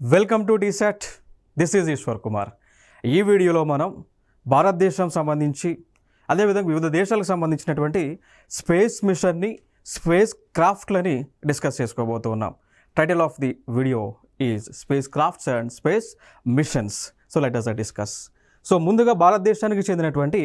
Welcome to TSAT. This is Eshwar Kumar. ఈ వీడియోలో మనం భారతదేశం సంబంధించి అదేవిధంగా వివిధ దేశాలకు సంబంధించినటువంటి స్పేస్ మిషన్ని, స్పేస్ క్రాఫ్ట్లని డిస్కస్ చేసుకోబోతున్నాం. Title of the video is space crafts and space missions. So let us discuss. So ముందుగా భారతదేశానికి చెందినటువంటి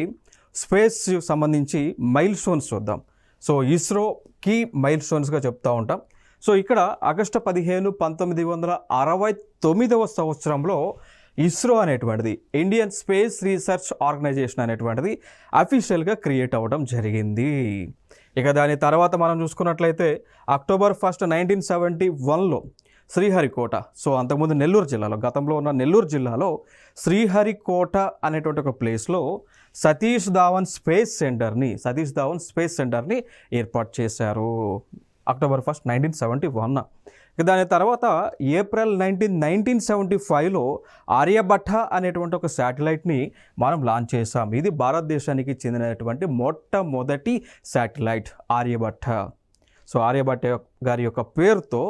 స్పేస్ సంబంధించి మైల్ స్టోన్స్ చూద్దాం. సో ఇస్రో కీ మైల్ స్టోన్స్గా చెప్తూ ఉంటాం. సో ఇక్కడ ఆగస్టు 15, 1969 సంవత్సరంలో ఇస్రో అనేటువంటిది, ఇండియన్ స్పేస్ రీసెర్చ్ ఆర్గనైజేషన్ అనేటువంటిది అఫీషియల్గా క్రియేట్ అవ్వడం జరిగింది. ఇక దాని తర్వాత మనం చూసుకున్నట్లయితే అక్టోబర్ 1, 1971లో శ్రీహరికోట, సో అంతకుముందు నెల్లూరు జిల్లాలో, గతంలో ఉన్న నెల్లూరు జిల్లాలో శ్రీహరికోట అనేటువంటి ఒక ప్లేస్లో సతీష్ ధావన్ స్పేస్ సెంటర్ని ఏర్పాటు చేశారు అక్టోబర్ 1, 1971. దాని తర్వాత ఏప్రిల్ 1975లో ఆర్యభట్ట అనేటువంటి ఒక శాటిలైట్ని మనం లాంచ్ చేసాం. ఇది భారతదేశానికి చెందినటువంటి మొట్టమొదటి శాటిలైట్ ఆర్యభట్ట. సో ఆర్యభట్ట గారి యొక్క పేరుతో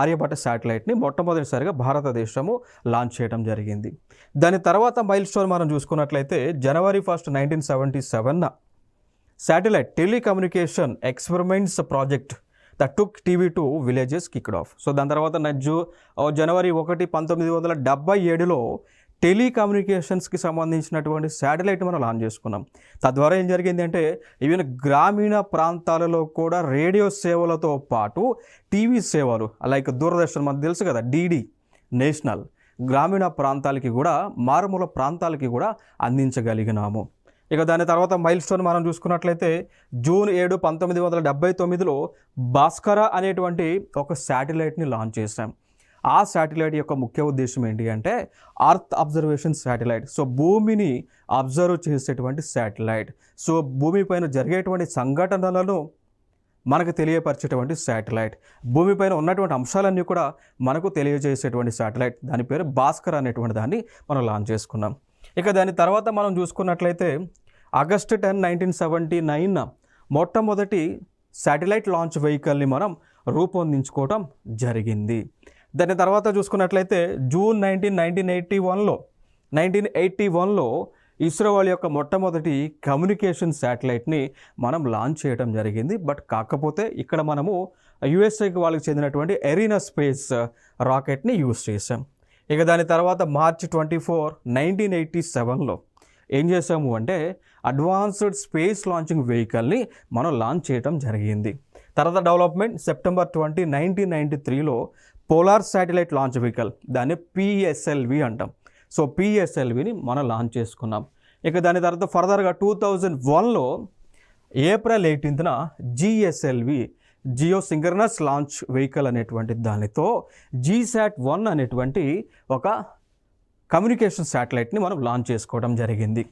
ఆర్యభట్ట శాటిలైట్ని మొట్టమొదటిసారిగా భారతదేశము లాంచ్ చేయడం జరిగింది. దాని తర్వాత మైల్ స్టోన్ మనం చూసుకున్నట్లయితే జనవరి 1, 1977 satellite telecommunication experiments project that took TV to villages kicked of. So దాని తర్వాత జనవరి 1, 1977లో టెలికమ్యూనికేషన్స్కి సంబంధించినటువంటి శాటిలైట్ మనం లాంచ్ చేసుకున్నాం. తద్వారా ఏం జరిగింది అంటే ఈవెన్ గ్రామీణ ప్రాంతాలలో కూడా రేడియో సేవలతో పాటు టీవీ సేవలు లైక్ దూరదర్శన్, మనకు తెలుసు కదా, డిడి నేషనల్, గ్రామీణ ప్రాంతాలకి కూడా, మారుమూల ప్రాంతాలకి కూడా అందించగలిగినాము. ఇక దాని తర్వాత మైల్ స్టోన్ మనం చూసుకున్నట్లయితే జూన్ 7, 1979లో భాస్కర అనేటువంటి ఒక శాటిలైట్ని లాంచ్ చేశాం. ఆ శాటిలైట్ యొక్క ముఖ్య ఉద్దేశం ఏంటి అంటే అర్త్ అబ్జర్వేషన్ శాటిలైట్. సో భూమిని అబ్జర్వ్ చేసేటువంటి శాటిలైట్. సో భూమిపైన జరిగేటువంటి సంఘటనలను మనకు తెలియపరిచేటువంటి శాటిలైట్, భూమిపైన ఉన్నటువంటి అంశాలన్నీ కూడా మనకు తెలియజేసేటువంటి శాటిలైట్. దాని పేరు భాస్కర్ అనేటువంటి దాన్ని మనం లాంచ్ చేసుకున్నాం. ఇక దాని తర్వాత మనం చూసుకున్నట్లయితే ఆగస్టు 10, 1979 మొట్టమొదటి శాటిలైట్ లాంచ్ వెహికల్ని మనం రూపొందించుకోవటం జరిగింది. దాని తర్వాత చూసుకున్నట్లయితే జూన్ 1981లో ఇస్రో వాళ్ళ యొక్క మొట్టమొదటి కమ్యూనికేషన్ శాటిలైట్ని మనం లాంచ్ చేయడం జరిగింది. బట్ కాకపోతే ఇక్కడ మనము యుఎస్ఏకి వాళ్ళకి చెందినటువంటి ఎరీనా స్పేస్ రాకెట్ని యూజ్ చేసాం. ఇక దాని తర్వాత మార్చి 24, 1987లో ఏం చేసాము అంటే అడ్వాన్స్డ్ స్పేస్ లాంచింగ్ వెహికల్ని మనం లాంచ్ చేయడం జరిగింది. తర్వాత డెవలప్మెంట్ సెప్టెంబర్ 20, 1993లో పోలార్ శాటిలైట్ లాంచ్ వెహికల్, దాన్ని పిఎస్ఎల్వి అంటాం. సో పిఎస్ఎల్విని మనం లాంచ్ చేసుకున్నాం. ఇక దాని తర్వాత ఫర్దర్గా 2001లో ఏప్రిల్ 18న GSLV, geosynchronous launch vehicle అనేటువంటి దానితో GSAT-1 అనేటువంటి ఒక కమ్యూనికేషన్ శాటిలైట్ని మనం లాంచ్ చేసుకోవడం జరిగింది.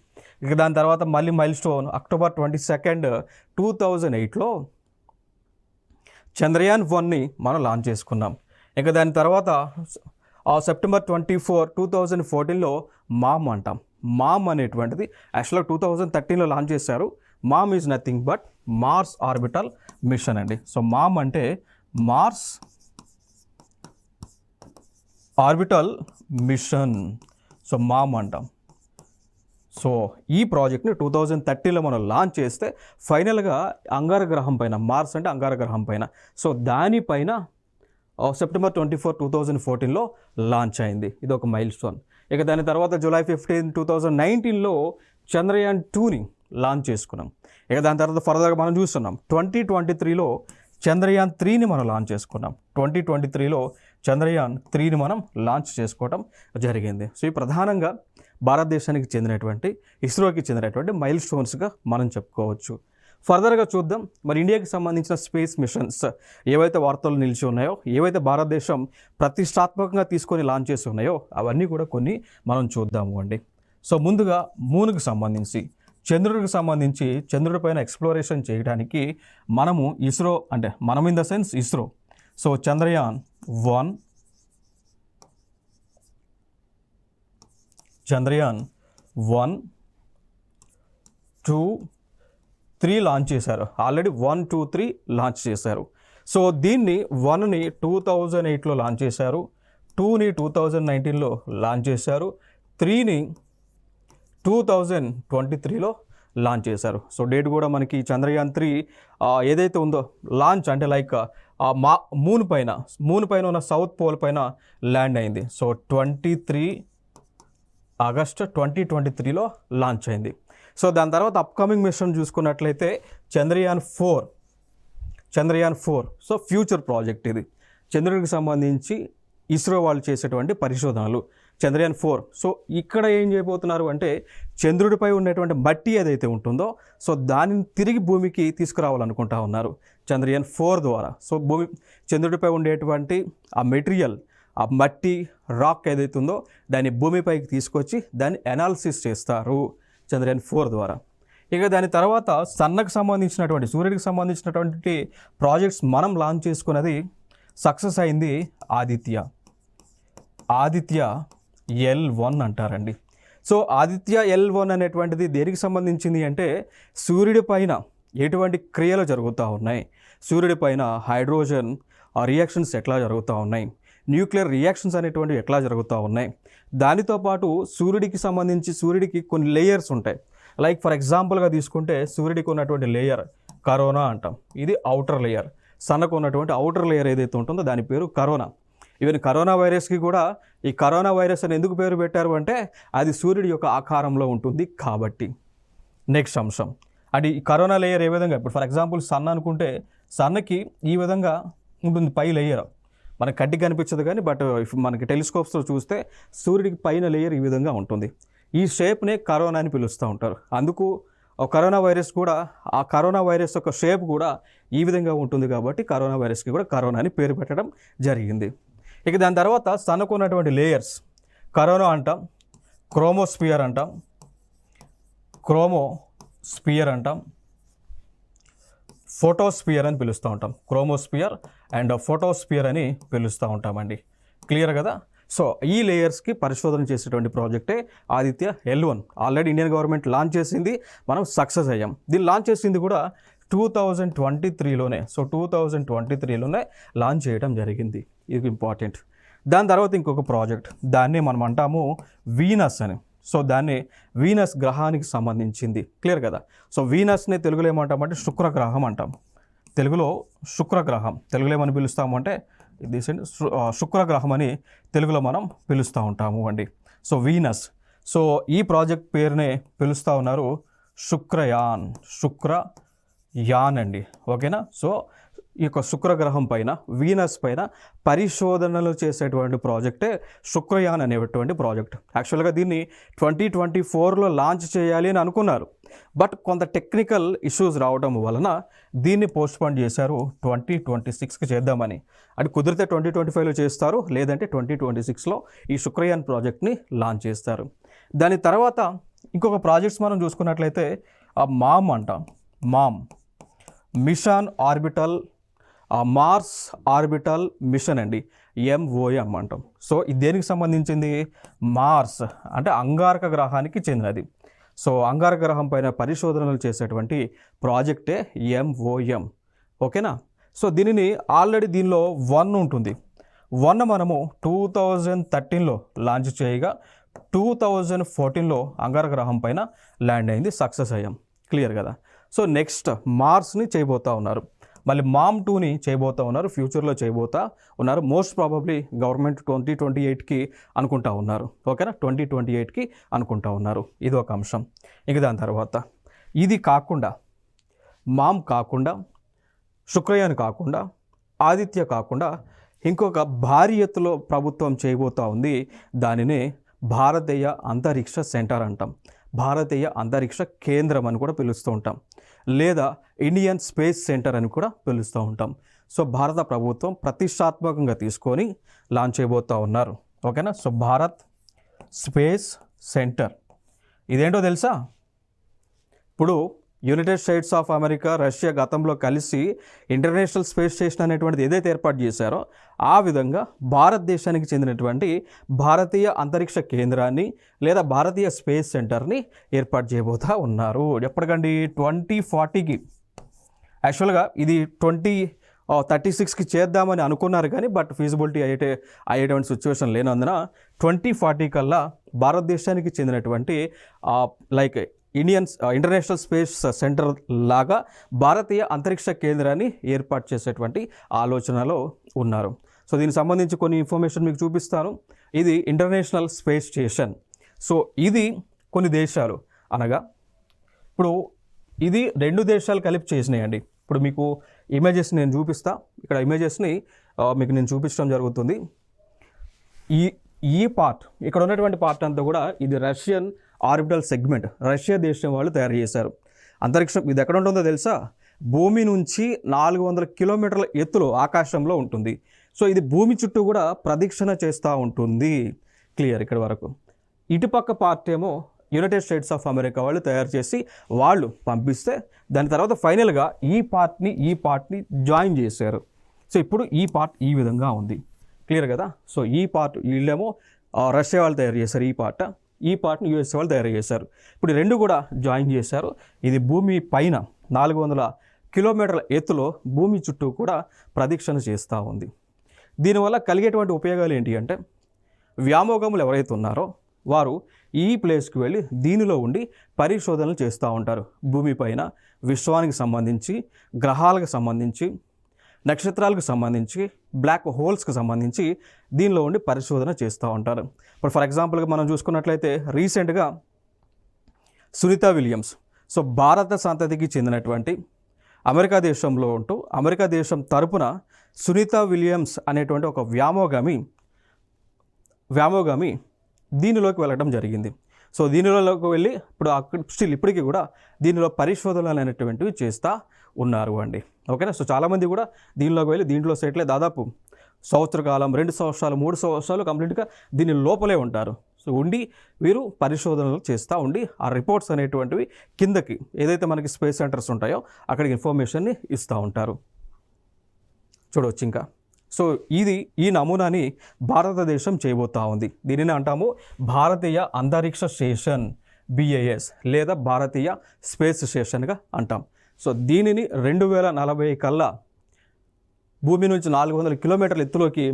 ఇక దాని తర్వాత మళ్ళీ మైల్ స్టోన్ అక్టోబర్ 22, 2008లో చంద్రయాన్-1ని మనం లాంచ్ చేసుకున్నాం. ఇక దాని తర్వాత సెప్టెంబర్ 24, 2014లో మామ్ అంటాం. మామ్ అనేటువంటిది యాక్చువల్గా 2013లో లాంచ్ చేశారు. MOM is nothing but Mars orbital mission అండి. సో మామ్ అంటే Mars orbital mission. So MOM అంటాం. సో ఈ ప్రాజెక్ట్ని 2013లో మనం లాంచ్ చేస్తే ఫైనల్గా అంగారగ్రహం పైన, మార్స్ అంటే అంగారగ్రహం పైన, సో దానిపైన సెప్టెంబర్ 24, 2014లో లాంచ్ అయింది. ఇది ఒక మైల్ స్టోన్. ఇక దాని తర్వాత జూలై 15, 2019లో చంద్రయాన్-2ని లాంచ్ చేసుకున్నాం. ఇక దాని తర్వాత ఫర్దర్గా మనం చూస్తున్నాం 2023లో చంద్రయాన్-3ని మనం లాంచ్ చేసుకున్నాం. 2023లో చంద్రయాన్-3ని మనం లాంచ్ చేసుకోవడం జరిగింది. సో ఈ ప్రధానంగా భారతదేశానికి చెందినటువంటి, ఇస్రోకి చెందినటువంటి మైల్ స్టోన్స్గా మనం చెప్పుకోవచ్చు. ఫర్దర్గా చూద్దాం మరి ఇండియాకి సంబంధించిన స్పేస్ మిషన్స్ ఏవైతే వార్తలు నిలిచి ఉన్నాయో, ఏవైతే భారతదేశం ప్రతిష్టాత్మకంగా తీసుకొని లాంచ్ చేసి ఉన్నాయో అవన్నీ కూడా కొన్ని మనం చూద్దాము అండి. సో ముందుగా మూన్కి సంబంధించి, చంద్రుడికి సంబంధించి, చంద్రుడి పైన ఎక్స్ప్లోరేషన్ చేయడానికి మనము ఇస్రో, అంటే మనం in the sense ISRO, so Chandrayaan one, Chandrayaan one, 2, 3 launch చేశారు. ఆల్రెడీ 1, 2, 3 లాంచ్ చేశారు. సో దీన్ని 1ని 2008లో లాంచ్ చేశారు, 2ని 2019లో లాంచ్ చేశారు, 3ని 2023లో లాంచ్ చేశారు. సో డేట్ కూడా మనకి చంద్రయాన్ 3 ఏదైతే ఉందో లాంచ్ అంటే లైక్ మూన్ పైన ఉన్న సౌత్ పోల్ పైన ల్యాండ్ అయింది. సో 23 ఆగస్ట్ 2023లో లాంచ్ అయింది. సో దాని తర్వాత అప్కమింగ్ మిషన్ చూసుకున్నట్లయితే చంద్రయాన్ 4. సో ఫ్యూచర్ ప్రాజెక్ట్ ఇది, చంద్రుడికి సంబంధించి ఇస్రో వాళ్ళు చేసేటువంటి పరిశోధనలు. చంద్రయాన్ 4. సో ఇక్కడ ఏం చేయబోతున్నారు అంటే చంద్రుడిపై ఉన్నటువంటి మట్టి ఏదైతే ఉంటుందో సో దానిని తిరిగి భూమికి తీసుకురావాలనుకుంటా ఉన్నారు చంద్రయాన్ 4 ద్వారా. సో చంద్రుడిపై ఉండేటువంటి ఆ మెటీరియల్, ఆ మట్టి రాక్ ఏదైతే ఉందో దాన్ని భూమిపైకి తీసుకొచ్చి దాన్ని అనాలిసిస్ చేస్తారు చంద్రయాన్ 4 ద్వారా. ఇక దాని తర్వాత సన్నకు సంబంధించినటువంటి, సూర్యుడికి సంబంధించినటువంటి ప్రాజెక్ట్స్ మనం లాంచ్ చేసుకున్నది సక్సెస్ అయింది ఆదిత్య L1 అంటారండి. సో ఆదిత్య L1 అనేటువంటిది దేనికి సంబంధించింది అంటే సూర్యుడి పైన ఎటువంటి క్రియలు జరుగుతూ ఉన్నాయి, సూర్యుడి పైన హైడ్రోజన్ రియాక్షన్స్ ఎట్లా జరుగుతూ ఉన్నాయి, న్యూక్లియర్ రియాక్షన్స్ అనేటువంటివి ఎట్లా జరుగుతూ ఉన్నాయి, దానితో పాటు సూర్యుడికి కొన్ని లేయర్స్ ఉంటాయి. లైక్ ఫర్ ఎగ్జాంపుల్గా తీసుకుంటే సూర్యుడికి ఉన్నటువంటి లేయర్ కరోనా అంటాం, ఇది అవుటర్ లేయర్. సన్నకు ఉన్నటువంటి అవుటర్ లేయర్ ఏదైతే ఉంటుందో దాని పేరు కరోనా. ఈవెన్ కరోనా వైరస్కి కూడా ఈ కరోనా వైరస్ అని ఎందుకు పేరు పెట్టారు అంటే అది సూర్యుడి యొక్క ఆకారంలో ఉంటుంది కాబట్టి. నెక్స్ట్ అంశం అంటే ఈ కరోనా లేయర్ ఏ విధంగా, ఇప్పుడు ఫర్ ఎగ్జాంపుల్ సన్ అనుకుంటే సన్నకి ఈ విధంగా ఉంటుంది పై లేయర్, మనకి కంటికి కనిపించదు కానీ బట్ మనకి టెలిస్కోప్స్తో చూస్తే సూర్యుడికి పైన లేయర్ ఈ విధంగా ఉంటుంది. ఈ షేప్నే కరోనా అని పిలుస్తూ ఉంటారు. అందుకు కరోనా వైరస్ కూడా, ఆ కరోనా వైరస్ యొక్క షేప్ కూడా ఈ విధంగా ఉంటుంది కాబట్టి కరోనా వైరస్కి కూడా కరోనా అని పేరు పెట్టడం జరిగింది. ఇక దాని తర్వాత సన్నకు ఉన్నటువంటి లేయర్స్ కరోనా అంటాం, క్రోమోస్పియర్ అంటాం, ఫోటోస్పియర్ అని పిలుస్తూ ఉంటాం. క్రోమోస్పియర్ అండ్ ఫోటోస్పియర్ అని పిలుస్తూ ఉంటామండి. క్లియర్ కదా? సో ఈ లేయర్స్కి పరిశోధన చేసేటువంటి ప్రాజెక్టే Aditya L1. Already Indian government launch చేసింది, మనం సక్సెస్ అయ్యాం. దీన్ని లాంచ్ చేసింది కూడా 2023లోనే. సో 2023లోనే లాంచ్ చేయడం జరిగింది, ఇది ఇంపార్టెంట్. దాని తర్వాత ఇంకొక ప్రాజెక్ట్, దాన్ని మనం అంటాము వీనస్ అని. సో దాన్ని వీనస్ గ్రహానికి సంబంధించింది. క్లియర్ కదా? సో వీనస్ని తెలుగులో ఏమంటామంటే శుక్రగ్రహం అంటాం. తెలుగులో శుక్రగ్రహం, తెలుగులో ఏమని పిలుస్తాము అంటే శుక్రగ్రహం అని తెలుగులో మనం పిలుస్తూ ఉంటాము అండి. సో వీనస్, సో ఈ ప్రాజెక్ట్ పేరునే పిలుస్తూ ఉన్నారు శుక్రయాన్ అండి. ఓకేనా? సో ఈ యొక్క శుక్రగ్రహం పైన, వీనస్ పైన పరిశోధనలు చేసేటువంటి ప్రాజెక్టే శుక్రయాన్ అనేటువంటి ప్రాజెక్ట్. యాక్చువల్గా దీన్ని 2024లో లాంచ్ చేయాలి అని అనుకున్నారు, బట్ కొంత టెక్నికల్ ఇష్యూస్ రావడం వలన దీన్ని పోస్ట్పోన్ చేశారు 2026కి చేద్దామని. అది కుదిరితే 2025లో చేస్తారు, లేదంటే 2026లో ఈ శుక్రయాన్ ప్రాజెక్ట్ని లాంచ్ చేస్తారు. దాని తర్వాత ఇంకొక ప్రాజెక్ట్స్ మనం చూసుకున్నట్లయితే మామ్ అంటాం. Mission orbital Mars orbital mission అండి, MOM అంటాం. సో ఇది దేనికి సంబంధించింది? మార్స్ అంటే అంగారక గ్రహానికి చెందినది. సో అంగారక గ్రహం పైన పరిశోధనలు చేసేటువంటి ప్రాజెక్టే MOM. ఓకేనా? సో దీనిని ఆల్రెడీ దీనిలో 1 ఉంటుంది. 1 మనము 2013లో లాంచ్ చేయగా 2014లో అంగారక గ్రహం పైన ల్యాండ్ అయింది, సక్సెస్ అయ్యాం. క్లియర్ కదా? సో నెక్స్ట్ మార్స్ని చేయబోతూ ఉన్నారు, మళ్ళీ మామ్ 2ని చేయబోతూ ఉన్నారు, ఫ్యూచర్లో చేయబోతూ ఉన్నారు. మోస్ట్ ప్రాబబ్లీ గవర్నమెంట్ 2028కి అనుకుంటా ఉన్నారు. ఓకేనా? 2028కి అనుకుంటా ఉన్నారు. ఇది ఒక అంశం. ఇక దాని తర్వాత ఇది కాకుండా, మామ్ కాకుండా, శుక్రయాన్ కాకుండా, ఆదిత్య కాకుండా ఇంకొక భారీ ఎత్తులో ప్రభుత్వం చేయబోతూ ఉంది. దానినే భారతీయ అంతరిక్ష సెంటర్ అంటాం, భారతీయ అంతరిక్ష కేంద్రం అని కూడా పిలుస్తూ ఉంటాం, లేదా ఇండియన్ స్పేస్ సెంటర్ అని కూడా పిలుస్తూ ఉంటాం. సో భారత ప్రభుత్వం ప్రతిష్టాత్మకంగా తీసుకొని లాంచ్ చేయబోతూ ఉన్నారు. ఓకేనా? సో భారత్ స్పేస్ సెంటర్ ఇదేంటో తెలుసా? ఇప్పుడు United states of America, Russia గతంలో కలిసి ఇంటర్నేషనల్ స్పేస్ స్టేషన్ అనేటువంటిది ఏదైతే ఏర్పాటు చేశారో ఆ విధంగా భారతదేశానికి చెందినటువంటి భారతీయ అంతరిక్ష కేంద్రాన్ని లేదా భారతీయ స్పేస్ సెంటర్ని ఏర్పాటు చేయబోతూ ఉన్నారు. ఎప్పటికండి? 2040కి. యాక్చువల్గా ఇది 36కి చేద్దామని అనుకున్నారు కానీ బట్ ఫీజిబిలిటీ అయ్యేటువంటి సిచ్యువేషన్ లేనందున 2040 కల్లా భారతదేశానికి చెందినటువంటి లైక్ ఇంటర్నేషనల్ స్పేస్ సెంటర్ లాగా భారతీయ అంతరిక్ష కేంద్రాన్ని ఏర్పాటు చేసేటువంటి ఆలోచనలో ఉన్నారు. సో దీనికి సంబంధించి కొన్ని ఇన్ఫర్మేషన్ మీకు చూపిస్తాను. ఇది ఇంటర్నేషనల్ స్పేస్ స్టేషన్. సో ఇది కొన్ని దేశాలు అనగా ఇప్పుడు ఇది 2 దేశాలు కలిపి చేసినాయండి. ఇప్పుడు మీకు ఇమేజెస్ నేను చూపిస్తా. ఇక్కడ ఇమేజెస్ని మీకు నేను చూపించడం జరుగుతుంది. ఈ పార్ట్ ఇక్కడ ఉన్నటువంటి పార్ట్ అంతా కూడా ఇది రష్యన్ ఆర్బిటల్ సెగ్మెంట్, రష్యా దేశం వాళ్ళు తయారు చేశారు. అంతరిక్షం ఇది ఎక్కడ ఉంటుందో తెలుసా? భూమి నుంచి 400 కిలోమీటర్ల ఎత్తులో ఆకాశంలో ఉంటుంది. సో ఇది భూమి చుట్టూ కూడా ప్రదక్షిణ చేస్తూ ఉంటుంది. క్లియర్ ఇక్కడ వరకు. ఇటుపక్క పార్ట్ ఏమో యునైటెడ్ స్టేట్స్ ఆఫ్ అమెరికా వాళ్ళు తయారు చేసి వాళ్ళు పంపిస్తే దాని తర్వాత ఫైనల్గా ఈ పార్ట్ని జాయిన్ చేశారు. సో ఇప్పుడు ఈ పార్ట్ ఈ విధంగా ఉంది. క్లియర్ కదా? సో ఈ పార్ట్ వీళ్ళేమో రష్యా వాళ్ళు తయారు చేశారు, ఈ పార్ట్ని యూఎస్ వాళ్ళు తయారు చేశారు. ఇప్పుడు 2 కూడా జాయిన్ చేశారు. ఇది భూమి పైన 400 కిలోమీటర్ల ఎత్తులో భూమి చుట్టూ కూడా ప్రదక్షిణ చేస్తూ ఉంది. దీనివల్ల కలిగేటువంటి ఉపయోగాలు ఏంటి అంటే వ్యామోగములు ఎవరైతే ఉన్నారో వారు ఈ ప్లేస్కి వెళ్ళి దీనిలో ఉండి పరిశోధనలు చేస్తూ ఉంటారు. భూమిపైన విశ్వానికి సంబంధించి, గ్రహాలకు సంబంధించి, నక్షత్రాలకు సంబంధించి, బ్లాక్ హోల్స్కి సంబంధించి దీనిలో ఉండి పరిశోధన చేస్తూ ఉంటారు. ఇప్పుడు ఫర్ ఎగ్జాంపుల్గా మనం చూసుకున్నట్లయితే రీసెంట్గా సునీత విలియమ్స్, సో భారత సంతతికి చెందినటువంటి అమెరికా దేశంలో ఉంటూ అమెరికా దేశం తరపున సునీత విలియమ్స్ అనేటువంటి ఒక వ్యామోగామి దీనిలోకి వెళ్ళడం జరిగింది. సో దీనిలోకి వెళ్ళి ఇప్పుడు స్టిల్ ఇప్పటికీ కూడా దీనిలో పరిశోధనలు అనేటువంటివి చేస్తూ ఉన్నారు అండి. ఓకేనా? సో చాలామంది కూడా దీనిలోకి వెళ్ళి దీంట్లో సెటిల్ దాదాపు సంవత్సర కాలం, 2 సంవత్సరాలు, 3 సంవత్సరాలు కంప్లీట్గా దీని లోపలే ఉంటారు. సో ఉండి వీరు పరిశోధనలు చేస్తూ ఉండి ఆ రిపోర్ట్స్ అనేటువంటివి కిందకి ఏదైతే మనకి స్పేస్ సెంటర్స్ ఉంటాయో అక్కడికి ఇన్ఫర్మేషన్ని ఇస్తూ ఉంటారు. చూడవచ్చు ఇంకా. సో ఈ నమూనాని భారతదేశం చేయబోతూ ఉంది. దీనిని అంటాము భారతీయ అంతరిక్ష స్టేషన్, BIS లేదా భారతీయ స్పేస్ స్టేషన్గా అంటాం. సో దీనిని 2040 కల్లా భూమి నుంచి 400 కిలోమీటర్ల ఎత్తులోకి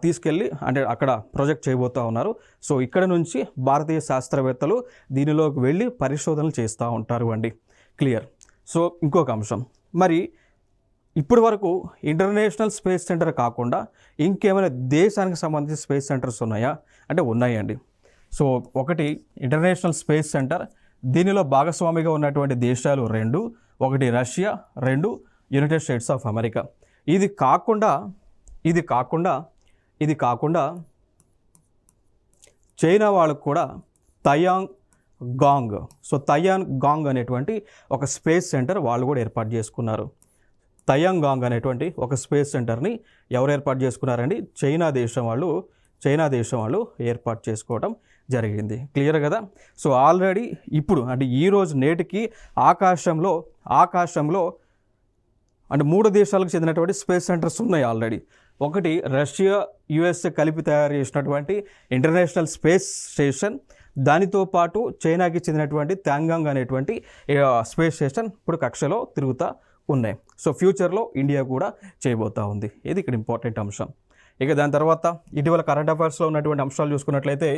తీసుకెళ్ళి అంటే అక్కడ ప్రాజెక్ట్ చేయబోతూ ఉన్నారు. సో ఇక్కడ నుంచి భారతీయ శాస్త్రవేత్తలు దీనిలోకి వెళ్ళి పరిశోధనలు చేస్తూ ఉంటారు అండి. క్లియర్. సో ఇంకొక అంశం, మరి ఇప్పటి వరకు ఇంటర్నేషనల్ స్పేస్ సెంటర్ కాకుండా ఇంకేమైనా దేశానికి సంబంధించిన స్పేస్ సెంటర్స్ ఉన్నాయా అంటే ఉన్నాయండి. సో ఒకటి ఇంటర్నేషనల్ స్పేస్ సెంటర్, దీనిలో భాగస్వామిగా ఉన్నటువంటి దేశాలు 2, ఒకటి Russia, 2 United states of America. ఇది కాకుండా చైనా వాళ్ళకు కూడా తయాంగ్ గాంగ్ అనేటువంటి ఒక స్పేస్ సెంటర్ వాళ్ళు కూడా ఏర్పాటు చేసుకున్నారు. తయాంగ్ గాంగ్ అనేటువంటి ఒక స్పేస్ సెంటర్ని ఎవరు ఏర్పాటు చేసుకున్నారండి? చైనా దేశం వాళ్ళు ఏర్పాటు చేసుకోవడం జరిగింది. క్లియర్ కదా? సో ఆల్రెడీ ఇప్పుడు అంటే ఈరోజు నేటికి ఆకాశంలో అంటే 3 దేశాలకు చెందినటువంటి స్పేస్ సెంటర్స్ ఉన్నాయి ఆల్రెడీ. ఒకటి రష్యా, USA కలిపి తయారు చేసినటువంటి ఇంటర్నేషనల్ స్పేస్ స్టేషన్, దానితో పాటు చైనాకి చెందినటువంటి త్యాంగాంగ్ అనేటువంటి స్పేస్ స్టేషన్ ఇప్పుడు కక్షలో తిరుగుతూ ఉన్నాయి. సో ఫ్యూచర్లో ఇండియా కూడా చేయబోతూ ఉంది. ఇది ఇక్కడ ఇంపార్టెంట్ అంశం. ఇక దాని తర్వాత ఇటీవల కరెంట్ అఫైర్స్లో ఉన్నటువంటి అంశాలు చూసుకున్నట్లయితే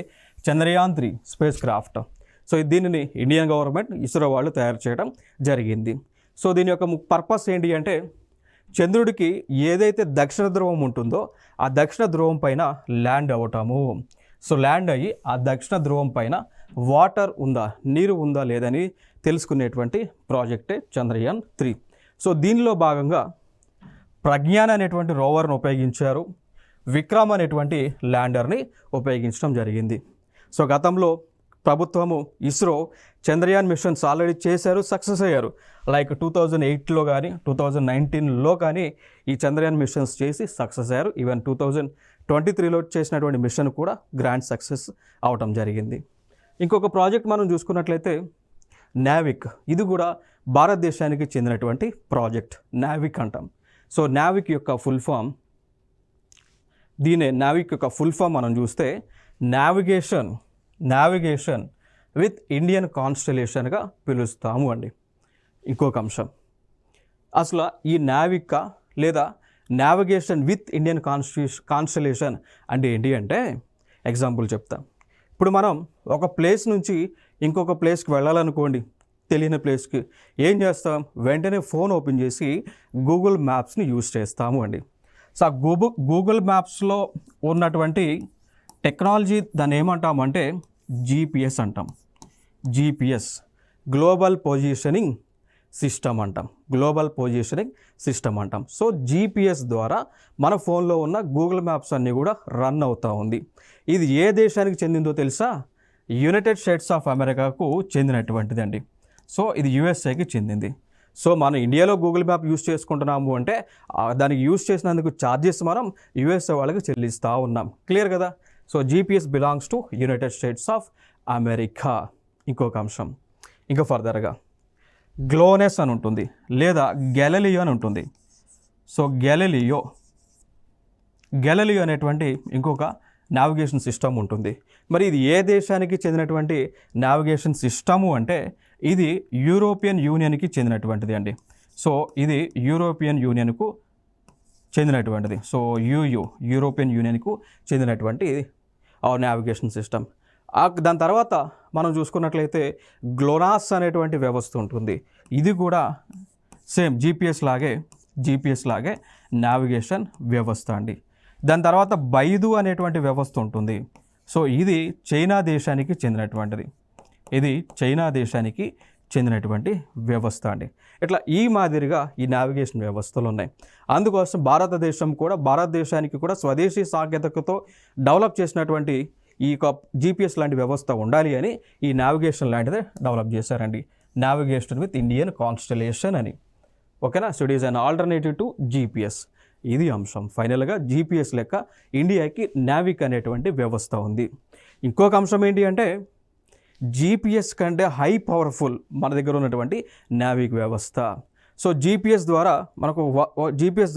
చంద్రయాన్ 3 స్పేస్ క్రాఫ్ట్. సో దీనిని ఇండియన్ గవర్నమెంట్, ఇస్రో వాళ్ళు తయారు చేయడం జరిగింది. సో దీని యొక్క పర్పస్ ఏంటి అంటే చంద్రుడికి ఏదైతే దక్షిణ ధ్రువం ఉంటుందో ఆ దక్షిణ ధ్రువం పైన ల్యాండ్ అవ్వటము. సో ల్యాండ్ అయ్యి ఆ దక్షిణ ధ్రువం పైన వాటర్ ఉందా, నీరు ఉందా లేదని తెలుసుకునేటువంటి ప్రాజెక్టే చంద్రయాన్ 3. సో దీనిలో భాగంగా ప్రజ్ఞాన్ అనేటువంటి రోవర్ను ఉపయోగించారు, విక్రమ్ అనేటువంటి ల్యాండర్ని ఉపయోగించడం జరిగింది. సో గతంలో ప్రభుత్వము ఇస్రో చంద్రయాన్ మిషన్స్ ఆల్రెడీ చేశారు, సక్సెస్ అయ్యారు. లైక్ 2008లో కానీ 2019లో కానీ ఈ చంద్రయాన్ మిషన్స్ చేసి సక్సెస్ అయ్యారు. ఈవెన్ 2023లో చేసినటువంటి మిషన్ కూడా గ్రాండ్ సక్సెస్ అవటం జరిగింది. ఇంకొక ప్రాజెక్ట్ మనం చూసుకున్నట్లయితే నావిక్. ఇది కూడా భారతదేశానికి చెందినటువంటి ప్రాజెక్ట్, నావిక్ అంటాం. సో నావిక్ యొక్క ఫుల్ ఫామ్ మనం చూస్తే నావిగేషన్ విత్ ఇండియన్ కాన్స్టలేషన్గా పిలుస్తాము అండి. ఇంకొక అంశం, అసలు ఈ నావిక లేదా నావిగేషన్ విత్ ఇండియన్ కాన్స్టలేషన్ అంటే ఏంటి అంటే ఎగ్జాంపుల్ చెప్తా. ఇప్పుడు మనం ఒక ప్లేస్ నుంచి ఇంకొక ప్లేస్కి వెళ్ళాలనుకోండి, తెలియని ప్లేస్కి ఏం చేస్తాం, వెంటనే ఫోన్ ఓపెన్ చేసి గూగుల్ మ్యాప్స్ని యూజ్ చేస్తాము అండి. సో ఆ గూగుల్ మ్యాప్స్లో ఉన్నటువంటి టెక్నాలజీ దాన్ని ఏమంటామంటే జీపీఎస్ అంటాం. జీపీఎస్ గ్లోబల్ పొజిషనింగ్ సిస్టమ్ అంటాం. గ్లోబల్ పొజిషనింగ్ సిస్టమ్ అంటాం. సో జీపీఎస్ ద్వారా మన ఫోన్లో ఉన్న గూగుల్ మ్యాప్స్ అన్నీ కూడా రన్ అవుతూ ఉంది. ఇది ఏ దేశానికి చెందిందో తెలుసా? యునైటెడ్ స్టేట్స్ ఆఫ్ అమెరికాకు చెందినటువంటిది అండి. సో ఇది యుఎస్ఏకి చెందింది. సో మనం ఇండియాలో గూగుల్ మ్యాప్ యూస్ చేసుకుంటున్నాము అంటే దానికి యూస్ చేసినందుకు ఛార్జెస్ మనం యుఎస్ఏ వాళ్ళకి చెల్లిస్తూ ఉన్నాం. క్లియర్ కదా? So GPS belongs to United states of America. ఇంకొక అంశం ఇంకా ఫర్దర్గా గ్లోనెస్ అని ఉంటుంది, లేదా గ్యాలిలియో అని ఉంటుంది. సో గ్యాలిలియో అనేటువంటి ఇంకొక నావిగేషన్ సిస్టమ్ ఉంటుంది. మరి ఇది ఏ దేశానికి చెందినటువంటి నావిగేషన్ సిస్టము అంటే ఇది యూరోపియన్ యూనియన్కి చెందినటువంటిది అండి. సో ఇది యూరోపియన్ యూనియన్కు చెందినటువంటిది. సో యూరోపియన్ యూనియన్కు చెందినటువంటి నావిగేషన్ సిస్టమ్. దాని తర్వాత మనం చూసుకున్నట్లయితే గ్లోనాస్ అనేటువంటి వ్యవస్థ ఉంటుంది. ఇది కూడా సేమ్ జీపీఎస్ లాగే నావిగేషన్ వ్యవస్థ అండి. దాని తర్వాత బైదు అనేటువంటి వ్యవస్థ ఉంటుంది. సో ఇది చైనా దేశానికి చెందినటువంటి వ్యవస్థ అండి. ఇట్లా ఈ మాదిరిగా ఈ నావిగేషన్ వ్యవస్థలు ఉన్నాయి. అందుకోసం భారతదేశానికి కూడా స్వదేశీ సాంకేతికతతో డెవలప్ చేసినటువంటి ఈ జీపీఎస్ లాంటి వ్యవస్థ ఉండాలి అని ఈ నావిగేషన్ లాంటిదే డెవలప్ చేశారండి. నావిగేషన్ విత్ ఇండియన్ కాన్స్టలేషన్ అని. ఓకేనా? So it is an alternative to GPS. ఇది అంశం. ఫైనల్గా జీపీఎస్ లెక్క ఇండియాకి నావిక్ అనేటువంటి వ్యవస్థ ఉంది. ఇంకొక అంశం ఏంటి అంటే జీపీఎస్ కంటే హై పవర్ఫుల్ మన దగ్గర ఉన్నటువంటి నావిక్ వ్యవస్థ. సో జీపీఎస్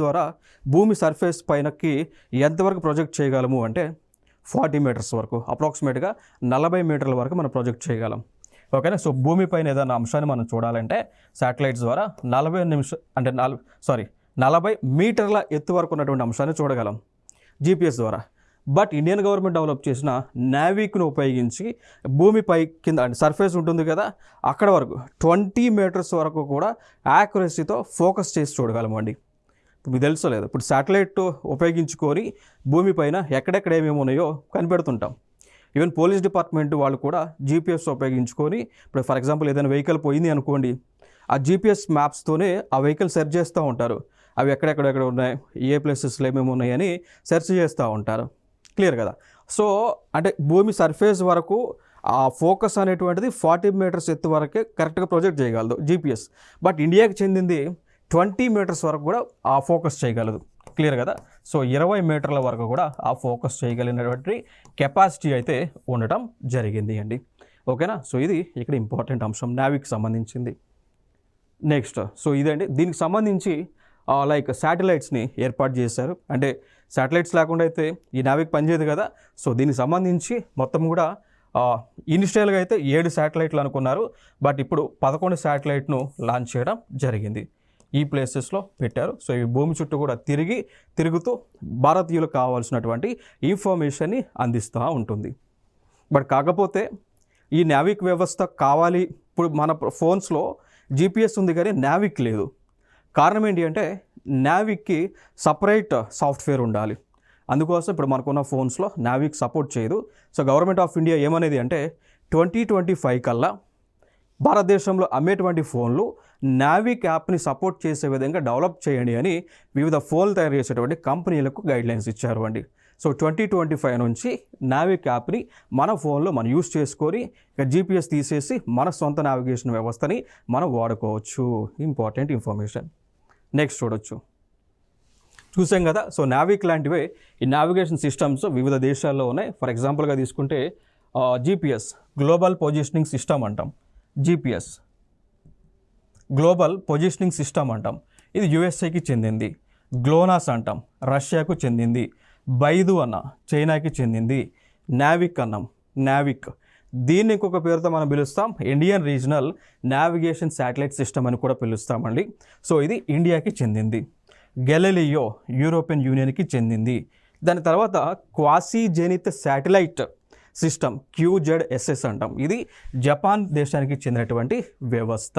ద్వారా భూమి సర్ఫేస్ పైనకి ఎంతవరకు ప్రొజెక్ట్ చేయగలము అంటే 40 మీటర్స్ వరకు, అప్రాక్సిమేట్గా 40 మీటర్ల వరకు మనం ప్రొజెక్ట్ చేయగలం. ఓకేనా? సో భూమిపైన ఏదైనా అంశాన్ని మనం చూడాలంటే శాటిలైట్స్ ద్వారా 40 మీటర్ల ఎత్తు వరకు ఉన్నటువంటి అంశాన్ని చూడగలం జీపీఎస్ ద్వారా. బట్ ఇండియన్ గవర్నమెంట్ డెవలప్ చేసిన నావిక్ను ఉపయోగించి భూమిపై కింద సర్ఫేస్ ఉంటుంది కదా, అక్కడ వరకు 20 మీటర్స్ వరకు కూడా యాక్యురసీతో ఫోకస్ చేసి చూడగలము అండి. మీకు తెలుసో లేదు, ఇప్పుడు శాటిలైట్ ఉపయోగించుకొని భూమిపైన ఎక్కడెక్కడ ఏమేమి ఉన్నాయో కనిపెడుతుంటాం. ఈవెన్ పోలీస్ డిపార్ట్మెంట్ వాళ్ళు కూడా జీపీఎస్ ఉపయోగించుకొని, ఇప్పుడు ఫర్ ఎగ్జాంపుల్ ఏదైనా వెహికల్ పోయింది అనుకోండి, ఆ జీపీఎస్ మ్యాప్స్తోనే ఆ వెహికల్ సెర్చ్ చేస్తూ ఉంటారు. అవి ఎక్కడెక్కడ ఉన్నాయి, ఏ ప్లేసెస్లో ఏమేమి ఉన్నాయని సెర్చ్ చేస్తూ ఉంటారు. క్లియర్ కదా? సో అంటే భూమి సర్ఫేస్ వరకు ఆ ఫోకస్ అనేటువంటిది 40 మీటర్స్ ఎత్తు వరకే కరెక్ట్గా ప్రొజెక్ట్ చేయగలదు జీపీఎస్. బట్ ఇండియాకి చెందింది 20 మీటర్స్ వరకు కూడా ఆ ఫోకస్ చేయగలదు. క్లియర్ కదా? సో 20 మీటర్ల వరకు కూడా ఆ ఫోకస్ చేయగలిగినటువంటి కెపాసిటీ అయితే ఉండటం జరిగింది అండి. ఓకేనా? సో ఇది ఇక్కడ ఇంపార్టెంట్ అంశం నావిక్ సంబంధించింది. నెక్స్ట్ సో ఇదండి, దీనికి సంబంధించి లైక్ శాటిలైట్స్ని ఏర్పాటు చేశారు. అంటే శాటిలైట్స్ లేకుండా అయితే ఈ నావిక్ పనిచేయదు కదా. సో దీనికి సంబంధించి మొత్తం కూడా ఇనిషియల్గా అయితే 7 శాటిలైట్లు అనుకున్నారు. బట్ ఇప్పుడు 11 శాటిలైట్ను లాంచ్ చేయడం జరిగింది. ఈ ప్లేసెస్లో పెట్టారు. సో ఈ భూమి చుట్టూ కూడా తిరుగుతూ భారతీయులకు కావాల్సినటువంటి ఇన్ఫర్మేషన్ని అందిస్తూ ఉంటుంది. బట్ కాకపోతే ఈ నావిక్ వ్యవస్థ కావాలి, ఇప్పుడు మన ఫోన్స్లో జీపీఎస్ ఉంది కానీ నావిక్ లేదు. కారణం ఏంటి అంటే నావిక్కి సపరేట్ సాఫ్ట్వేర్ ఉండాలి. అందుకోసం ఇప్పుడు మనకున్న ఫోన్స్లో నావిక్ సపోర్ట్ చేయదు. సో గవర్నమెంట్ ఆఫ్ ఇండియా ఏమనేది అంటే 2025 కల్లా భారతదేశంలో అమ్మేటువంటి ఫోన్లు నావిక్ యాప్ని సపోర్ట్ చేసే విధంగా డెవలప్ చేయండి అని వివిధ ఫోన్లు తయారు చేసేటువంటి కంపెనీలకు గైడ్లైన్స్ ఇచ్చారు అండి. సో 2025 నుంచి నావిక్ యాప్ని మన ఫోన్లో మనం యూస్ చేసుకొని ఇక జీపీఎస్ తీసేసి మన సొంత నావిగేషన్ వ్యవస్థని మనం వాడుకోవచ్చు. Important information. నెక్స్ట్ చూసాం కదా. సో నావిక్ లాంటివే ఈ నావిగేషన్ సిస్టమ్స్ వివిధ దేశాల్లో ఉన్నాయి. ఫర్ ఎగ్జాంపుల్గా తీసుకుంటే జీపీఎస్ గ్లోబల్ పొజిషనింగ్ సిస్టమ్ అంటాం. జీపీఎస్ గ్లోబల్ పొజిషనింగ్ సిస్టమ్ అంటాం. ఇది యుఎస్ఏకి చెందింది. గ్లోనాస్ అంటాం, రష్యాకు చెందింది. బైదు అన్న చైనాకి చెందింది. నావిక్ అన్నాం, నావిక్ దీన్ని ఇంకొక పేరుతో మనం పిలుస్తాం Indian regional navigation satellite system అని కూడా పిలుస్తామండి. సో ఇది ఇండియాకి చెందింది. గెలీలియో యూరోపియన్ యూనియన్కి చెందింది. దాని తర్వాత క్వాసీజెనిత్ శాటిలైట్ సిస్టమ్ QZSS అంటాం. ఇది జపాన్ దేశానికి చెందినటువంటి వ్యవస్థ.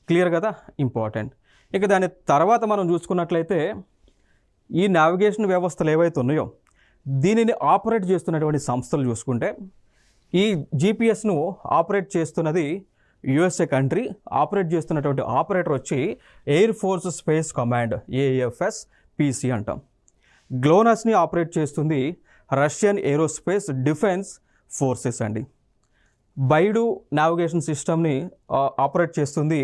క్లియర్ కదా, ఇంపార్టెంట్. ఇక దాని తర్వాత మనం చూసుకున్నట్లయితే ఈ నావిగేషన్ వ్యవస్థలు ఏవైతే ఉన్నాయో దీనిని ఆపరేట్ చేస్తున్నటువంటి సంస్థలు చూసుకుంటే ఈ GPS-ను ఆపరేట్ చేస్తున్నది USA కంట్రీ. ఆపరేట్ చేస్తున్నటువంటి ఆపరేటర్ వచ్చి air force space command AFSPC అంటాం. గ్లోనస్ని ఆపరేట్ చేస్తుంది రష్యన్ ఏరోస్పేస్ డిఫెన్స్ ఫోర్సెస్ అండి. బైడు నావిగేషన్ సిస్టమ్ని ఆపరేట్ చేస్తుంది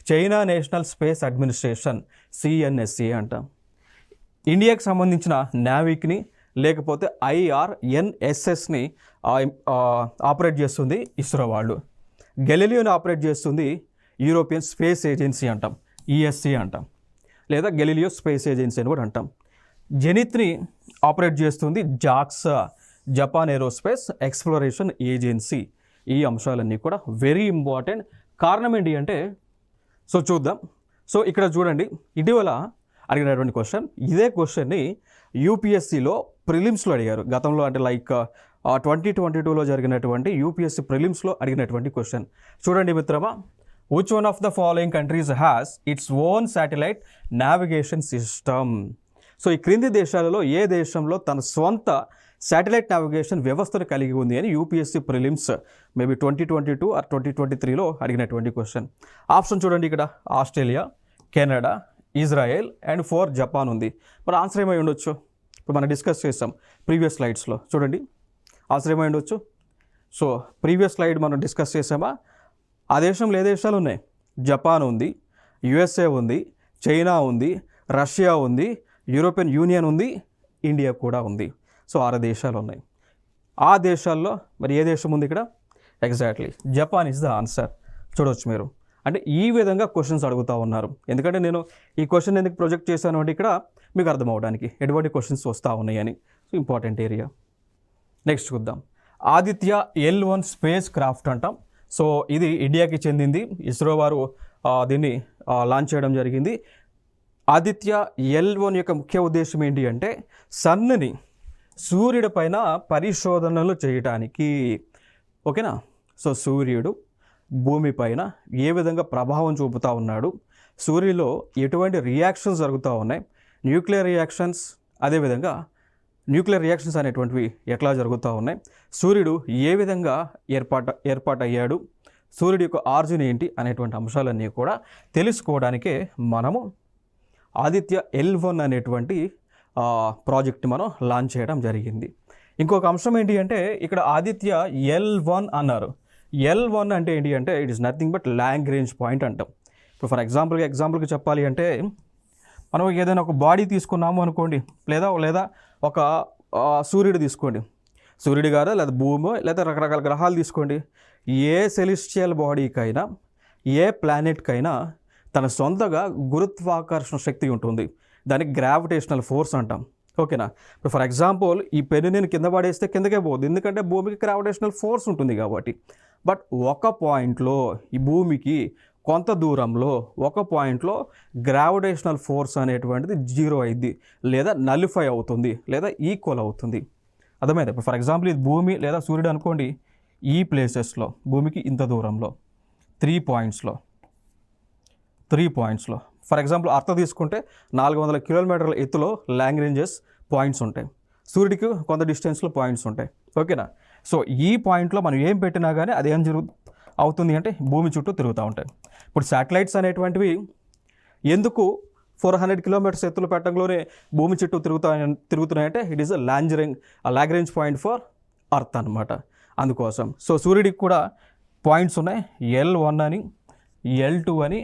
China national space administration CNSA అంటాం. ఇండియాకి సంబంధించిన నావిక్ని లేకపోతే IRNSSని ఆపరేట్ చేస్తుంది ఇస్రో వాళ్ళు. గెలీలియోని ఆపరేట్ చేస్తుంది యూరోపియన్ స్పేస్ ఏజెన్సీ అంటాం, ESC అంటాం, లేదా గెలీలియో స్పేస్ ఏజెన్సీ అని కూడా అంటాం. జెనిత్ని ఆపరేట్ చేస్తుంది JAXA, Japan aerospace exploration agency. ఈ అంశాలన్నీ కూడా వెరీ ఇంపార్టెంట్. కారణం ఏంటి అంటే చూద్దాం. ఇక్కడ చూడండి, ఇటీవల అడిగినటువంటి క్వశ్చన్, ఇదే క్వశ్చన్ని UPSCలో ప్రిలిమ్స్లో అడిగారు గతంలో. అంటే లైక్ 2022లో జరిగినటువంటి UPSC ప్రిలిమ్స్లో అడిగినటువంటి క్వశ్చన్. చూడండి మిత్రమా, which one of the following countries has its own satellite navigation system? ఈ క్రింది దేశాలలో ఏ దేశంలో తన స్వంత శాటిలైట్ నావిగేషన్ వ్యవస్థను కలిగి ఉంది అని UPSC ప్రిలిమ్స్ మేబీ 2022 ఆర్ 2023లో అడిగినటువంటి క్వశ్చన్. ఆప్షన్ చూడండి, ఇక్కడ Australia, Canada, Israel and 4 Japan ఉంది. మరి ఆన్సర్ ఏమై ఉండొచ్చు? ఇప్పుడు మనం డిస్కస్ చేసాం ప్రీవియస్ స్లైడ్స్లో. చూడండి ఆన్సర్ ఏమై ఉండొచ్చు. ప్రీవియస్ స్లైడ్ మనం డిస్కస్ చేసామా, ఆ దేశంలో ఏ దేశాలు ఉన్నాయి? జపాన్ ఉంది, USA ఉంది, చైనా ఉంది, రష్యా ఉంది, యూరోపియన్ యూనియన్ ఉంది, ఇండియా కూడా ఉంది. 6 దేశాలు ఉన్నాయి. ఆ దేశాల్లో మరి ఏ దేశం ఉంది ఇక్కడ? Exactly Japan is the answer. చూడవచ్చు మీరు. అంటే ఈ విధంగా క్వశ్చన్స్ అడుగుతూ ఉన్నారు. ఎందుకంటే నేను ఈ క్వశ్చన్ ఎందుకు ప్రొజెక్ట్ చేశాను అంటే ఇక్కడ మీకు అర్థం అవడానికి ఎటువంటి క్వశ్చన్స్ వస్తూ ఉన్నాయని. Important area. నెక్స్ట్ చూద్దాం. ఆదిత్య L1 స్పేస్ క్రాఫ్ట్ అంటాం. ఇది ఇండియాకి చెందింది. ఇస్రో వారు దీన్ని లాంచ్ చేయడం జరిగింది. ఆదిత్య L1 యొక్క ముఖ్య ఉద్దేశం ఏంటి అంటే సన్ని సూర్యుడి పైన పరిశోధనలు చేయటానికి. ఓకేనా? సూర్యుడు భూమి పైన ఏ విధంగా ప్రభావం చూపుతూ ఉన్నాడు, సూర్యులో ఎటువంటి రియాక్షన్స్ జరుగుతూ ఉన్నాయి, న్యూక్లియర్ రియాక్షన్స్ అనేటువంటివి ఎట్లా జరుగుతూ ఉన్నాయి, సూర్యుడు ఏ విధంగా ఏర్పాటయ్యాడు, సూర్యుడి యొక్క ఆరిజిన్ ఏంటి అనేటువంటి అంశాలన్నీ కూడా తెలుసుకోవడానికే మనము ఆదిత్య L1 అనేటువంటి ప్రాజెక్ట్ మనం లాంచ్ చేయడం జరిగింది. ఇంకొక అంశం ఏంటి అంటే ఇక్కడ ఆదిత్య L1 అన్నారు. L1 అంటే ఏంటి అంటే it is nothing but Lagrange point అంటాం. ఇప్పుడు ఫర్ ఎగ్జాంపుల్కి చెప్పాలి అంటే మనం ఏదైనా ఒక బాడీ తీసుకున్నాము అనుకోండి, లేదా ఒక సూర్యుడు తీసుకోండి, సూర్యుడు గారు లేదా భూమి లేదా రకరకాల గ్రహాలు తీసుకోండి. ఏ సెలిస్టియల్ బాడీకైనా ఏ ప్లానెట్కైనా తన సొంతగా గురుత్వాకర్షణ శక్తి ఉంటుంది. దానికి గ్రావిటేషనల్ ఫోర్స్ అంటాం. ఓకేనా? ఇప్పుడు ఫర్ ఎగ్జాంపుల్ ఈ పెన్ను నేను కింద పడేస్తే కిందకే పోదు, ఎందుకంటే భూమికి గ్రావిటేషనల్ ఫోర్స్ ఉంటుంది కాబట్టి. బట్ ఒక పాయింట్లో ఈ భూమికి కొంత దూరంలో ఒక పాయింట్లో గ్రావిటేషనల్ ఫోర్స్ అనేటువంటిది 0 అయింది, లేదా నలిఫై అవుతుంది, లేదా ఈక్వల్ అవుతుంది. అర్థమైంది? ఇప్పుడు ఫర్ ఎగ్జాంపుల్ ఇది భూమి లేదా సూర్యుడు అనుకోండి. ఈ ప్లేసెస్లో భూమికి ఇంత దూరంలో 3 పాయింట్స్లో ఫర్ ఎగ్జాంపుల్ అర్త్ తీసుకుంటే 400 కిలోమీటర్ల ఎత్తులో లాంగ్రేంజెస్ పాయింట్స్ ఉంటాయి. సూర్యుడికి కొంత డిస్టెన్స్లో పాయింట్స్ ఉంటాయి. ఓకేనా? ఈ పాయింట్లో మనం ఏం పెట్టినా కానీ అది ఏం అవుతుంది అంటే భూమి చుట్టూ తిరుగుతూ ఉంటాయి. ఇప్పుడు శాటిలైట్స్ అనేటువంటివి ఎందుకు 400 కిలోమీటర్స్ ఎత్తులో పెట్టడంలోనే భూమి చుట్టూ తిరుగుతున్నాయంటే it is Lagrange point for earth అనమాట. అందుకోసం సూర్యుడికి కూడా పాయింట్స్ ఉన్నాయి, L1 అని, L2 అని,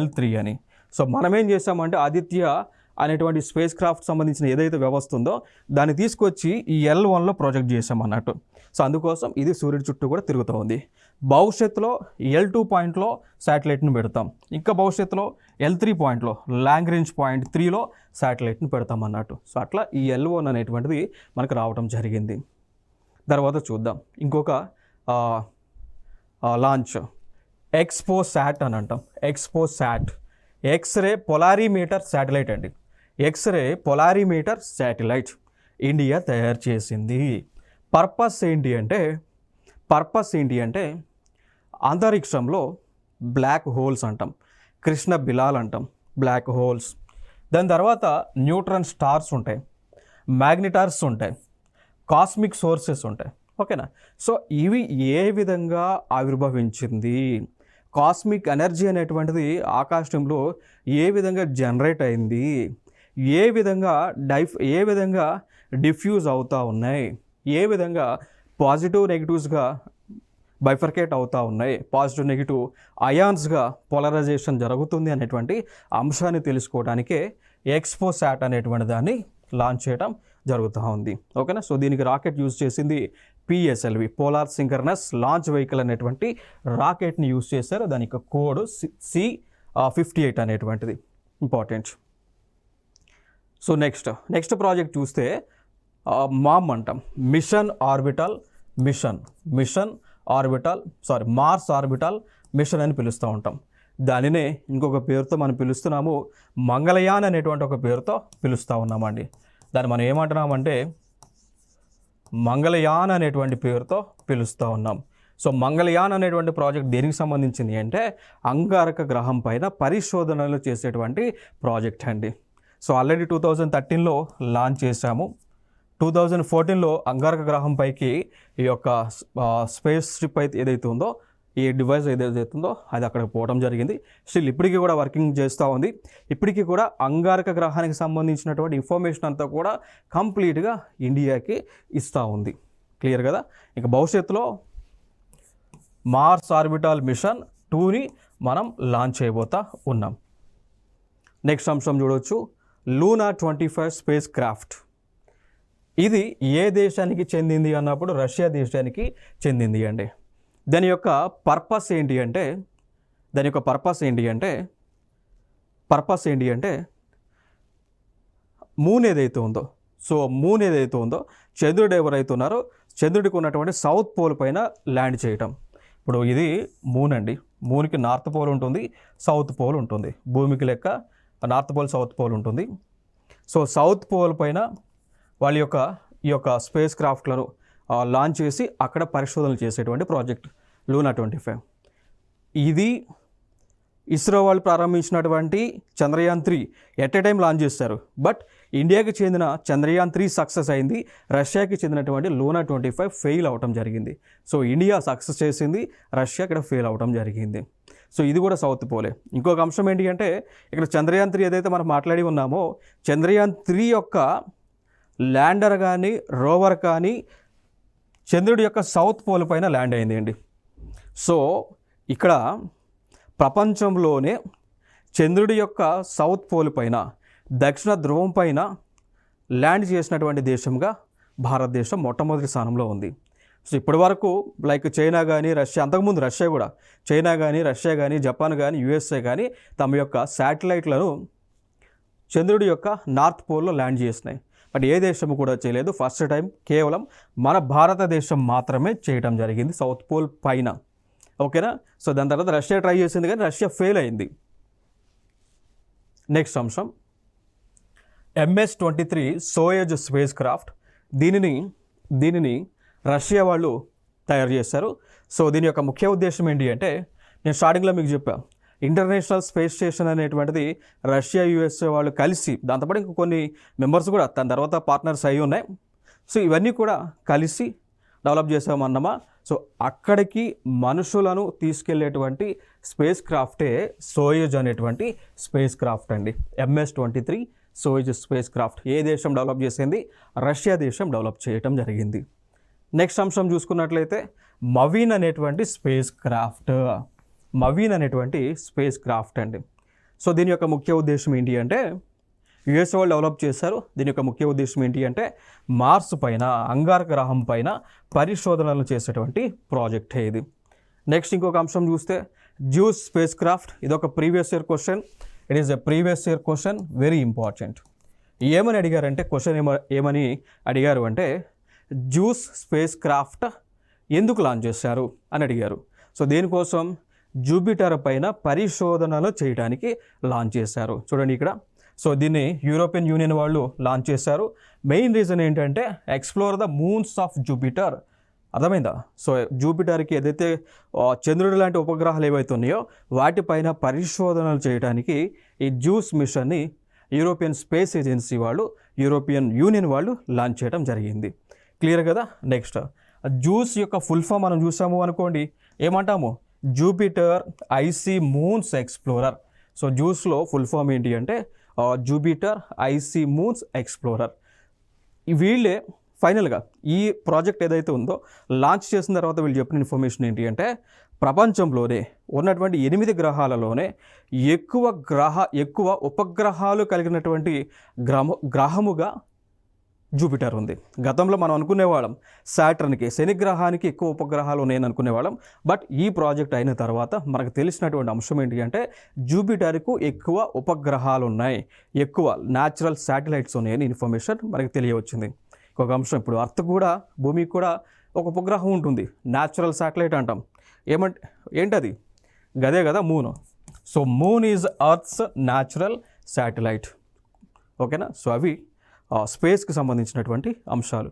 L3 అని. మనం ఏం చేసామంటే ఆదిత్య అనేటువంటి స్పేస్ క్రాఫ్ట్ సంబంధించిన ఏదైతే వ్యవస్థ ఉందో దాన్ని తీసుకొచ్చి ఈ L1లో ప్రాజెక్ట్ చేసామన్నట్టు. అందుకోసం ఇది సూర్యుడి చుట్టూ కూడా తిరుగుతూ ఉంది. భవిష్యత్తులో L2 పాయింట్లో శాటిలైట్ని పెడతాం, ఇంకా భవిష్యత్తులో L3 పాయింట్లో లాంగ్రేంజ్ పాయింట్ 3లో శాటిలైట్ని పెడతాం అన్నట్టు. అట్లా ఈ L1 అనేటువంటిది మనకు రావడం జరిగింది. తర్వాత చూద్దాం ఇంకొక లాంచ్, ఎక్స్పోసాట్ అని అంటాం. ఎక్స్పోసాట్ ఎక్స్రే పొలారీమీటర్ శాటిలైట్ అండి. ఎక్స్రే పొలారిమీటర్ శాటిలైట్ ఇండియా తయారు చేసింది. పర్పస్ ఏంటి అంటే అంతరిక్షంలో బ్లాక్ హోల్స్ అంటాం, కృష్ణ బిలాల్ అంటాం, బ్లాక్ హోల్స్. దాని తర్వాత న్యూట్రన్ స్టార్స్ ఉంటాయి, మ్యాగ్నెటార్స్ ఉంటాయి, కాస్మిక్ సోర్సెస్ ఉంటాయి. ఓకేనా? సో ఇవి ఏ విధంగా ఆవిర్భవించింది, కాస్మిక్ ఎనర్జీ అనేటువంటిది ఆకాశంలో ఏ విధంగా జనరేట్ అయింది, ఏ విధంగా డిఫ్యూజ్ అవుతూ ఉన్నాయి, ఏ విధంగా పాజిటివ్ నెగిటివ్స్గా బైఫర్కేట్ అవుతూ ఉన్నాయి, పాజిటివ్ నెగిటివ్ అయాన్స్గా పోలరైజేషన్ జరుగుతుంది అనేటువంటి అంశాన్ని తెలుసుకోవడానికే ఎక్స్పోసాట్ అనేటువంటి దాన్ని లాంచ్ చేయడం జరుగుతూ ఉంది. ఓకేనా? సో దీనికి రాకెట్ యూజ్ చేసింది PSLV, polar synchronous launch vehicle అనేటువంటి రాకెట్ని యూజ్ చేశారు. దాని యొక్క కోడ్ C58 అనేటువంటిది ఇంపార్టెంట్. సో నెక్స్ట్ ప్రాజెక్ట్ చూస్తే మామ్ అంటాం, మార్స్ ఆర్బిటల్ మిషన్ అని పిలుస్తూ ఉంటాం. దానినే ఇంకొక పేరుతో మనం పిలుస్తున్నాము, మంగళయాన్ అనేటువంటి ఒక పేరుతో పిలుస్తూ ఉన్నామండి. దాన్ని మనం ఏమంటున్నామంటే మంగళయాన్ అనేటువంటి పేరుతో పిలుస్తూ ఉన్నాం. సో మంగళయాన్ అనేటువంటి ప్రాజెక్ట్ దేనికి సంబంధించింది అంటే అంగారక గ్రహం పైన పరిశోధనలు చేసేటువంటి ప్రాజెక్ట్ అండి. సో ఆల్రెడీ 2013లో లాంచ్ చేశాము. 2014లో అంగారక గ్రహం పైకి ఈ యొక్క స్పేస్ షిప్ అయితే ఏదైతే ఉందో, ఈ డివైస్ ఏదైతే ఉందో అది అక్కడికి పోవడం జరిగింది. స్టిల్ ఇప్పటికీ కూడా వర్కింగ్ చేస్తూ ఉంది. ఇప్పటికీ కూడా అంగారక గ్రహానికి సంబంధించినటువంటి ఇన్ఫర్మేషన్ అంతా కూడా కంప్లీట్గా ఇండియాకి ఇస్తూ ఉంది. క్లియర్ కదా? ఇక భవిష్యత్తులో మార్స్ ఆర్బిటల్ మిషన్ 2ని మనం లాంచ్ చేయబోతా ఉన్నాం. నెక్స్ట్ అంశం చూడవచ్చు, లూనా 25 స్పేస్ క్రాఫ్ట్. ఇది ఏ దేశానికి చెందింది అన్నప్పుడు రష్యా దేశానికి చెందింది అండి. దాని యొక్క పర్పస్ ఏంటి అంటే మూన్ ఏదైతే ఉందో చంద్రుడు ఎవరైతే ఉన్నారో చంద్రుడికి ఉన్నటువంటి సౌత్ పోల్ పైన ల్యాండ్ చేయటం. ఇప్పుడు ఇది మూన్ అండి. మూన్కి నార్త్ పోల్ ఉంటుంది, సౌత్ పోల్ ఉంటుంది. భూమికి లెక్క నార్త్ పోల్, సౌత్ పోల్ ఉంటుంది. సో సౌత్ పోల్ పైన వాళ్ళ ఈ యొక్క స్పేస్ క్రాఫ్ట్లను లాంచ్ చేసి అక్కడ పరిశోధనలు చేసేటువంటి ప్రాజెక్ట్ లూనా 25. ఇది ఇస్రో వాళ్ళు ప్రారంభించినటువంటి Chandrayaan 3 at a time launch చేస్తారు. బట్ ఇండియాకి చెందిన చంద్రయాన్ 3 సక్సెస్ అయింది, రష్యాకి చెందినటువంటి లూనా 25 ఫెయిల్ అవటం జరిగింది. సో ఇండియా సక్సెస్ చేసింది, రష్యా ఇక్కడ ఫెయిల్ అవటం జరిగింది. సో ఇది కూడా సౌత్ పోలే. ఇంకొక అంశం ఏంటి అంటే ఇక్కడ చంద్రయాన్ 3 ఏదైతే మనం మాట్లాడి ఉన్నామో, చంద్రయాన్ 3 యొక్క ల్యాండర్ కానీ రోవర్ కానీ చంద్రుడి యొక్క సౌత్ పోల్ పైన ల్యాండ్ అయింది అండి. సో ఇక్కడ ప్రపంచంలోనే చంద్రుడి యొక్క సౌత్ పోల్ పైన, దక్షిణ ధ్రువం పైన ల్యాండ్ చేసినటువంటి దేశంగా భారతదేశం మొట్టమొదటి స్థానంలో ఉంది. సో ఇప్పటి వరకు లైక్ చైనా కానీ రష్యా, అంతకుముందు చైనా కానీ జపాన్ కానీ యుఎస్ఏ కానీ తమ యొక్క శాటిలైట్లను చంద్రుడి యొక్క నార్త్ పోల్లో ల్యాండ్ చేసినాయి. బట్ ఏ దేశము కూడా చేయలేదు. ఫస్ట్ టైం కేవలం మన భారతదేశం మాత్రమే చేయడం జరిగింది సౌత్ పోల్ పైన. ఓకేనా? సో దాని తర్వాత రష్యా ట్రై చేసింది కానీ రష్యా ఫెయిల్ అయింది. నెక్స్ట్ అంశం MS-23 సోయజ్ స్పేస్ క్రాఫ్ట్. దీనిని రష్యా వాళ్ళు తయారు చేశారు. సో దీని యొక్క ముఖ్య ఉద్దేశం ఏంటి అంటే నేను స్టార్టింగ్లో మీకు చెప్పాను, ఇంటర్నేషనల్ స్పేస్ స్టేషన్ అనేటువంటిది రష్యా యుఎస్ఏ వాళ్ళు కలిసి, దాంతోపాటు ఇంకో కొన్ని మెంబర్స్ కూడా దాని తర్వాత పార్ట్నర్స్ అయి ఉన్నాయి. సో ఇవన్నీ కూడా కలిసి డెవలప్ చేసామన్నమా. సో అక్కడికి మనుషులను తీసుకెళ్లేటువంటి స్పేస్ క్రాఫ్టే సోయజ్ అనేటువంటి స్పేస్ క్రాఫ్ట్ అండి. MS-23 సోయజ్ స్పేస్ క్రాఫ్ట్ ఏ దేశం డెవలప్ చేసింది? రష్యా దేశం డెవలప్ చేయటం జరిగింది. నెక్స్ట్ అంశం చూసుకున్నట్లయితే మవీన్ అనేటువంటి స్పేస్ క్రాఫ్ట్ అండి. సో దీని యొక్క ముఖ్య ఉద్దేశం ఏంటి అంటే యుఎస్ వాళ్ళు డెవలప్ చేశారు. దీని యొక్క ముఖ్య ఉద్దేశం ఏంటి అంటే మార్స్ పైన, అంగారక గ్రహం పైన పరిశోధనలు చేసేటువంటి ప్రాజెక్ట్ ఇది. నెక్స్ట్ ఇంకొక అంశం చూస్తే జ్యూస్ స్పేస్ క్రాఫ్ట్. ఇదొక previous year question. It is a previous year question, very important. ఏమని అడిగారంటే క్వశ్చన్ ఏమని అడిగారు అంటే జ్యూస్ స్పేస్ క్రాఫ్ట్ ఎందుకు లాంచ్ చేశారు అని అడిగారు. సో దేనికోసం? జూపిటర్ పైన పరిశోధనలు చేయడానికి లాంచ్ చేశారు. చూడండి ఇక్కడ. సో దీన్ని యూరోపియన్ యూనియన్ వాళ్ళు లాంచ్ చేశారు. మెయిన్ రీజన్ ఏంటంటే explore the moons of Jupiter. అర్థమైందా? సో జూపిటర్కి ఏదైతే చంద్రుడి లాంటి ఉపగ్రహాలు ఏవైతే ఉన్నాయో వాటిపైన పరిశోధనలు చేయడానికి ఈ జూస్ మిషన్ని యూరోపియన్ స్పేస్ ఏజెన్సీ వాళ్ళు, యూరోపియన్ యూనియన్ వాళ్ళు లాంచ్ చేయడం జరిగింది. క్లియర్ కదా? నెక్స్ట్ జూస్ యొక్క ఫుల్ ఫామ్ మనం చూసాము అనుకోండి, ఏమంటాము? Jupiter icy moons explorer. So జూస్లో ఫుల్ ఫామ్ ఏంటి అంటే జూపిటర్ ఐసీ మూన్స్ ఎక్స్ప్లోరర్. వీళ్ళే ఫైనల్గా ఈ ప్రాజెక్ట్ ఏదైతే ఉందో లాంచ్ చేసిన తర్వాత వీళ్ళు చెప్పిన ఇన్ఫర్మేషన్ ఏంటి అంటే ప్రపంచంలోనే ఉన్నటువంటి 8 గ్రహాలలోనే ఎక్కువ ఉపగ్రహాలు కలిగినటువంటి గ్రహముగా జూపిటర్ ఉంది. గతంలో మనం అనుకునేవాళ్ళం సాటర్న్కి, శని గ్రహానికి ఎక్కువ ఉపగ్రహాలు ఉన్నాయని అనుకునేవాళ్ళం. బట్ ఈ ప్రాజెక్ట్ అయిన తర్వాత మనకు తెలిసినటువంటి అంశం ఏంటి అంటే జూపిటర్కు ఎక్కువ ఉపగ్రహాలు ఉన్నాయి, ఎక్కువ న్యాచురల్ శాటిలైట్స్ ఉన్నాయని ఇన్ఫర్మేషన్ మనకు తెలియవచ్చింది. ఇంకొక అంశం, ఇప్పుడు అర్త్ కూడా, భూమికి కూడా ఒక ఉపగ్రహం ఉంటుంది, న్యాచురల్ శాటిలైట్ అంటాం. ఏంటది? గదే కదా moon. So moon is earth's natural satellite. ఓకేనా? సో అవి స్పేస్కి సంబంధించినటువంటి అంశాలు.